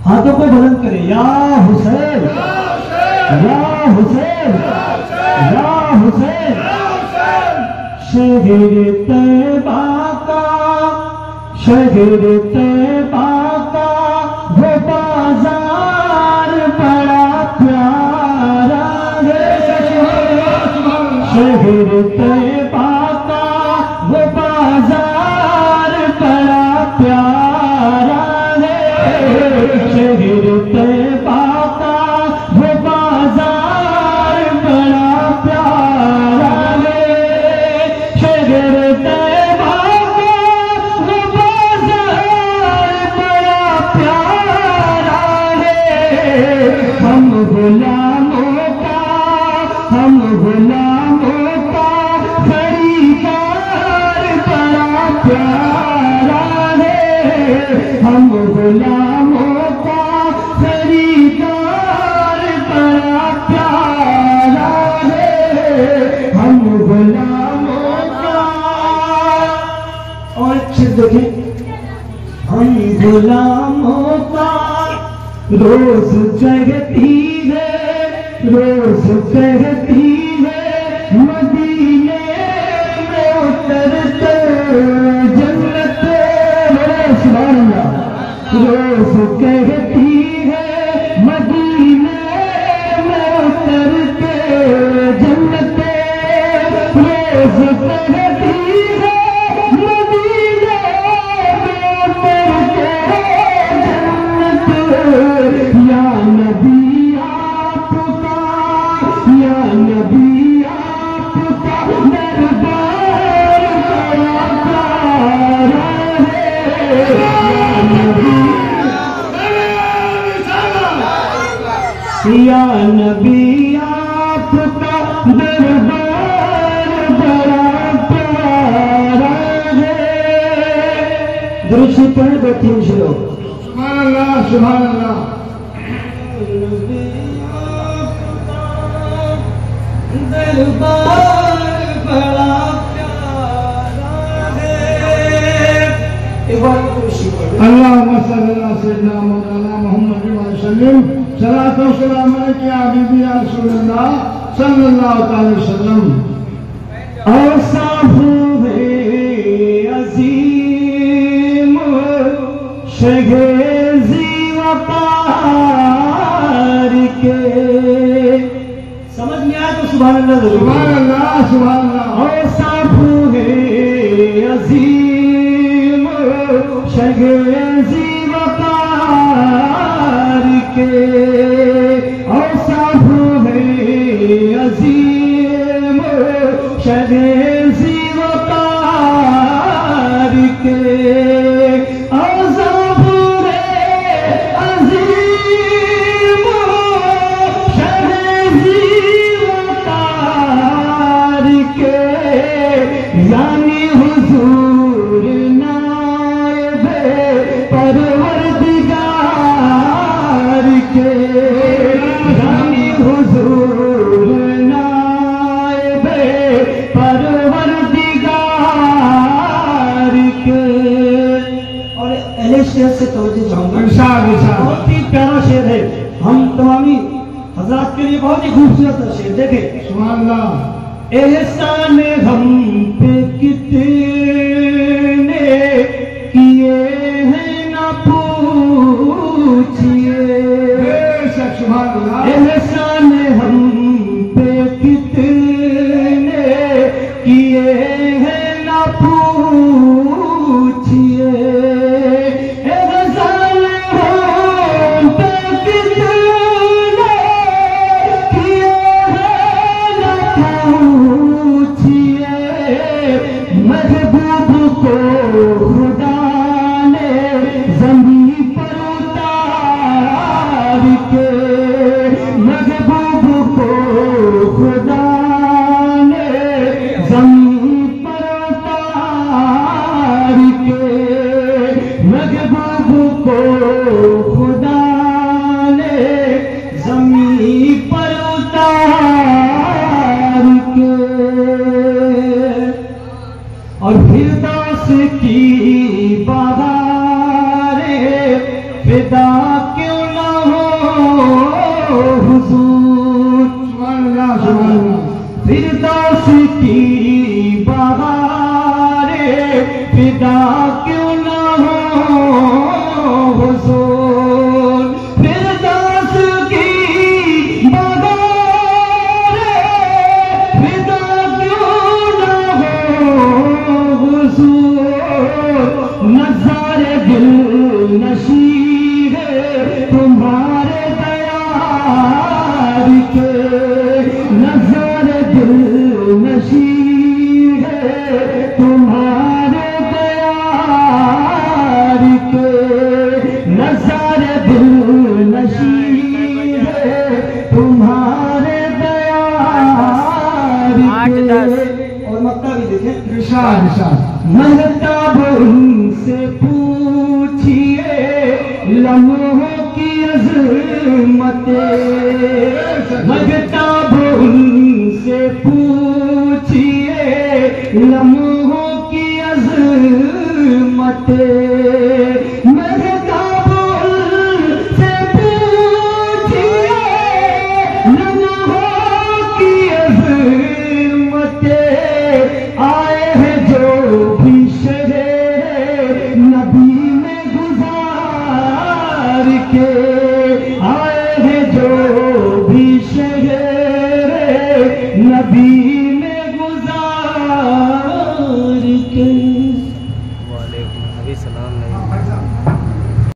हाथों को बुलंद करे, या हुसैन या हुसैन या हुसैन। शहर तैबा का, शहर तैबा का वो बाजार बड़ा प्यारा है। शहर तैबा का वो बाजार बड़ा प्यारा है। शहर तैबा का वो बाजार बड़ा प्यारा है। शहर तैबा का वो बाजार बड़ा प्यारा है। हम गुलामों का, हम गुलामों का खरीदार बड़ा प्यारा है। हम गुलामों का खरीदार बड़ा प्यारा है। हम गुलामों का, और अच्छे देखें, हम गुलामों का रोज कहती है, रोज कहती है मदीने में उतरते जन्नत। सुभान अल्लाह। रोज कहती है मदीने में उतरते जन्नत। रोज कहती है मदीने में उतरते जन्नत। या नबी आपका, या नबी आपका दरबार बड़ा प्यारा है। या नबी, या नबी आपका दरबार बड़ा प्यारा है। दुरुद पढ़ बैठे लोग। सुभान अल्लाह, सुभान अल्लाह। दरबार बड़ा प्यारा है। एक बार अल्लाहुम्मा सल्ली अला सय्यिदना मौलाना मुहम्मद व सल्लिम। सलातो सलाम अलैका या हबीबी या रसूलल्लाह सल्लल्लाहु अलैहि वसल्लम। औसाफ़े अज़ीम शहज़ी वक़ार के, समझ में आया तो सुभान अल्लाह जरूर। सुभान अल्लाह, सुभान अल्लाह। औसाफ़े अज़ीम शहज़ी वक़ार के, औसाफ़े अज़ीम शहज़ी वक़ार के। औसाफ़े अज़ीम शहज़ी वक़ार के, यानी हुज़ूर नायब परवरदिगार के, यानी हुज़ूर नायब परवरदिगार के। और अहले शेर से तवज्जो चाहूंगा। बहुत ही प्यारा शेर है, हम तमामी हजरात के लिए बहुत ही खूबसूरत शेर। देखें, सुभान अल्लाह। एहसान हम पे कितने किए हैं ना पूछिए। बेशक, सुभान अल्लाह। एहसान हम पे कितने किए हैं ना पूछिए। एहसान हम पे कितने किए हैं ना पूछिए। महबूब को खुदा ने ज़मीन पर उतार के, महबूब को खुदा ने ज़मीन पर उतार के, महबूब को खुदा ने ज़मीन पर उतार की बहारे फिदा क्यों ना हो हुजूर, फिरदौस की बहारे फिदा क्यों ना हो हुजूर, नज़ारे दिल नशी है तुम्हारे दयार के, नज़ारे दिल नशी है तुम्हारे दयार के, नज़ारे दिल नशी है तुम्हारे दयार के। और मक्का भी देखें, विशाल विशाल महताब उनसे पूछिए लम्हों की अज़मतें, महताब उनसे पूछिए लम्हों की अज़मतें, महताब उनसे पूछिए लम्हों की अज़मतें, आए हैं जो भी शहर नबी में गुजार के।